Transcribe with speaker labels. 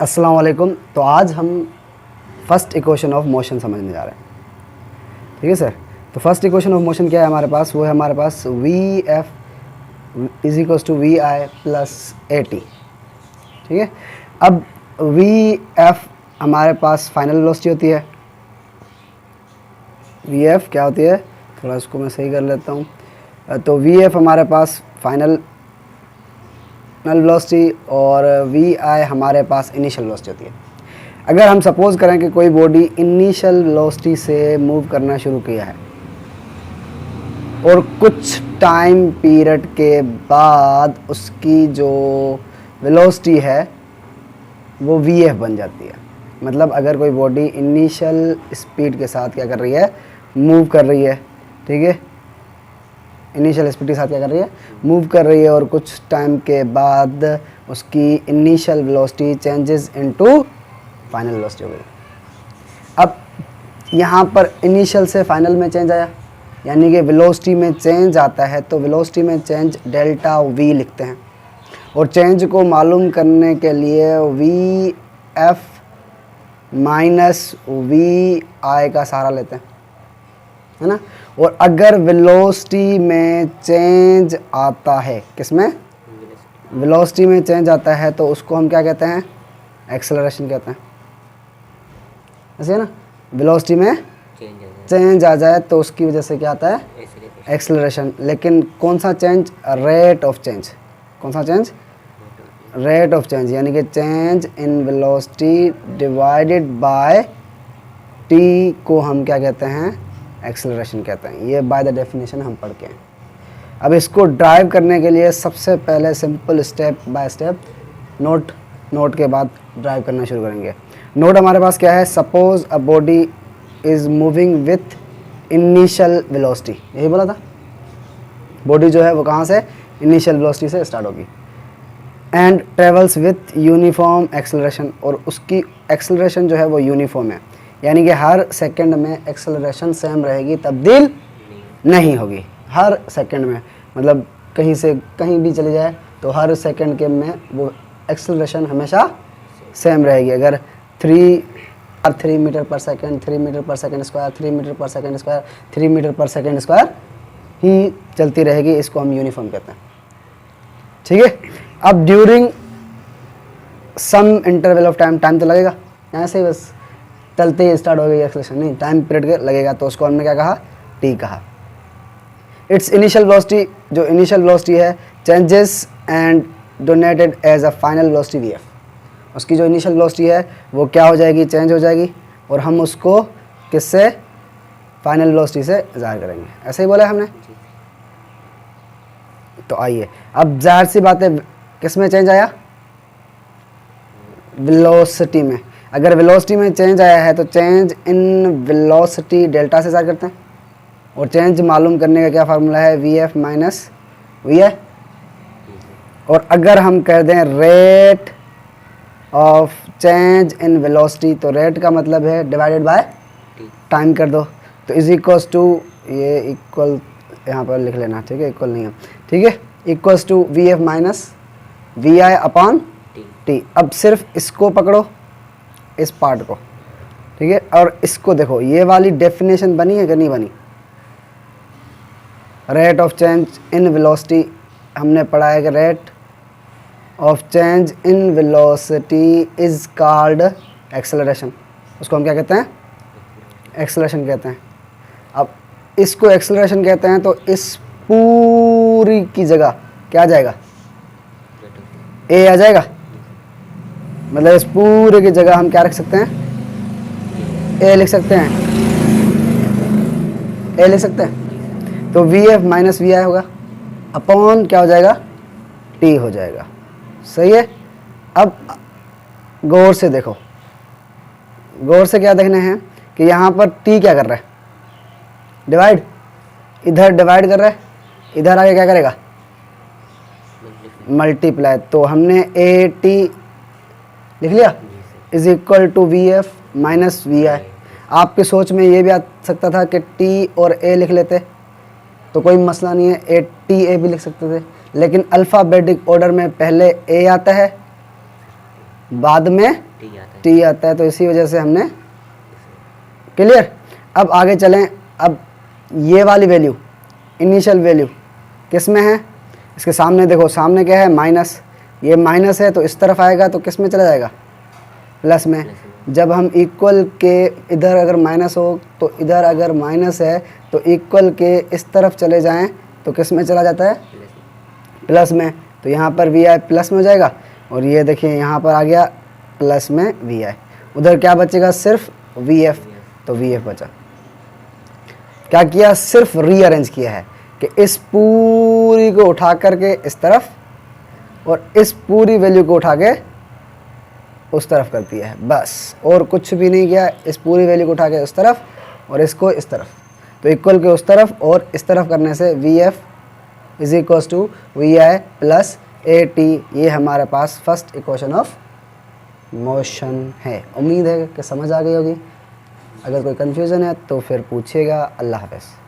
Speaker 1: अस्सलाम वालेकुम। तो आज हम फर्स्ट इक्वेशन ऑफ मोशन समझने जा रहे हैं। ठीक है सर। तो फर्स्ट इक्वेशन ऑफ मोशन क्या है हमारे पास? वो है हमारे पास V F is equals to V I plus A T. ठीक है। अब वी एफ हमारे पास फाइनल वेलोसिटी होती है। वी एफ क्या होती है, थोड़ा इसको मैं सही कर लेता हूँ। तो वी एफ हमारे पास फाइनल वेलोसिटी और वी आई हमारे पास इनिशियल वेलोसिटी होती है। अगर हम सपोज़ करें कि कोई बॉडी इनिशियल वेलोसिटी से मूव करना शुरू किया है और कुछ टाइम पीरियड के बाद उसकी जो वेलोसिटी है वो वी एफ बन जाती है। मतलब अगर कोई बॉडी इनिशियल स्पीड के साथ क्या कर रही है, मूव कर रही है। ठीक है, इनिशियल स्पीड के साथ क्या कर रही है, मूव कर रही है, और कुछ टाइम के बाद उसकी initial velocity changes into final velocity हो गई। अब यहाँ पर इनिशियल से फाइनल में चेंज आया, यानी कि वेलोसिटी में चेंज आता है, तो वेलोसिटी में चेंज डेल्टा वी लिखते हैं। और चेंज को मालूम करने के लिए वी एफ माइनस वी आई का सहारा लेते हैं, है ना। और अगर वेलोसिटी में चेंज आता है, किसमें? वेलोसिटी में चेंज आता है, तो उसको हम क्या कहते हैं? एक्सेलरेशन कहते हैं। ऐसे है ना, वेलोसिटी में चेंज आ जाए तो उसकी वजह से क्या आता है? एक्सेलरेशन। लेकिन कौन सा चेंज? Rate of change. कौन सा चेंज? रेट ऑफ चेंज, यानी कि change in velocity divided by T को हम क्या कहते हैं? एक्सेलरेशन कहते हैं। ये बाय द डेफिनेशन हम पढ़ के हैं। अब इसको ड्राइव करने के लिए सबसे पहले simple step by step note के बाद ड्राइव करना शुरू करेंगे। नोट हमारे पास क्या है? Suppose a body is moving with initial velocity. यही बोला था, बॉडी जो है वो कहाँ से? इनिशियल वेलोसिटी से स्टार्ट होगी। And travels with uniform acceleration, और उसकी एक्सेलरेशन जो है वो यूनिफॉर्म है, यानी कि हर सेकंड में एक्सेलरेशन सेम रहेगी, तब्दील नहीं होगी। हर सेकंड में, मतलब कहीं से कहीं भी चले जाए तो हर सेकंड के में वो एक्सेलरेशन हमेशा सेम रहेगी। अगर 3 मीटर पर सेकंड, 3 मीटर पर सेकंड स्क्वायर, 3 मीटर पर सेकंड स्क्वायर, 3 मीटर पर सेकंड स्क्वायर ही चलती रहेगी, इसको हम यूनिफॉर्म कहते हैं। ठीक है। अब during some interval of time तो लगेगा, ऐसे ही बस चलते ही स्टार्ट हो गई एक्सेलरेशन, नहीं, टाइम पीरियड लगेगा, तो उसको हमने क्या कहा? टी कहा। इट्स इनिशियल वेलोसिटी, जो इनिशियल वेलोसिटी है, changes and donated as a final velocity V F. उसकी जो इनिशियल वेलोसिटी है वो क्या हो जाएगी? चेंज हो जाएगी, और हम उसको किससे? फाइनल वेलोसिटी से ज़ाहिर करेंगे। ऐसे ही बोला हमने। तो आइए, अब जाहिर सी बात है, किस में चेंज आया? वेलोसिटी में। अगर वेलोसिटी में चेंज आया है तो चेंज इन वेलोसिटी डेल्टा से ज़ाहिर करते हैं, और चेंज मालूम करने का क्या फार्मूला है? वी एफ माइनस वी आई। और अगर हम कह दें rate of change in velocity, तो रेट का मतलब है डिवाइडेड बाय टाइम कर दो, तो इज इक्वल्स टू, ये इक्वल यहाँ पर लिख लेना, ठीक है, इक्वल नहीं है, ठीक है, equals to V F minus V I upon T. अब सिर्फ इसको पकड़ो, इस पार्ट को, ठीक है, और इसको देखो, ये वाली डेफिनेशन बनी है कि नहीं बनी? Rate of change in velocity हमने पढ़ा है कि rate of change in velocity is called acceleration. उसको हम क्या कहते हैं? एक्सेलरेशन कहते हैं। अब इसको एक्सेलरेशन कहते हैं, तो इस पूरी की जगह क्या आ जाएगा? ए आ जाएगा। मतलब इस पूरे की जगह हम क्या रख सकते हैं? ए लिख सकते हैं। ए लिख सकते हैं। तो वी एफ माइनस वी आई होगा, अपॉन क्या हो जाएगा? टी हो जाएगा। सही है। अब गौर से देखो, गौर से क्या देखना है कि यहाँ पर टी क्या कर रहा है? डिवाइड। इधर डिवाइड कर रहा है, इधर आगे क्या करेगा? मल्टीप्लाई। तो हमने ए टी लिख लिया, is equal to V F minus V I. आपकी सोच में ये भी आ सकता था कि टी और ए लिख लेते, तो कोई मसला नहीं है, ए टी ए भी लिख सकते थे, लेकिन अल्फ़ाबेटिक ऑर्डर में पहले ए आता है, बाद में टी आता है, तो इसी वजह से हमने, क्लियर। अब आगे चलें। अब ये वाली वैल्यू, इनिशियल वैल्यू किस में है, इसके सामने देखो, सामने क्या है, माइनस, ये माइनस है तो इस तरफ आएगा तो किस में चला जाएगा, प्लस में। जब हम इक्वल के इधर अगर माइनस हो तो इधर अगर माइनस है तो इक्वल के इस तरफ चले जाएं तो किस में चला जाता है, प्लस में। तो यहाँ पर वी आई प्लस में हो जाएगा, और ये देखिए यहाँ पर आ गया प्लस में वी आई। उधर क्या बचेगा, सिर्फ वी एफ, तो वी एफ बचा। क्या किया, सिर्फ रीअरेंज किया है कि इस पूरी को उठा करके इस तरफ और इस पूरी वैल्यू को उठा के उस तरफ कर दिया है, बस, और कुछ भी नहीं किया। इस पूरी वैल्यू को उठा के उस तरफ और इसको इस तरफ, तो इक्वल के उस तरफ और इस तरफ करने से V F is equals to V I plus A T. ये हमारे पास फर्स्ट इक्वेशन ऑफ मोशन है। उम्मीद है कि समझ आ गई होगी। अगर कोई कन्फ्यूज़न है तो फिर पूछिएगा। अल्लाह हाफ़िज़।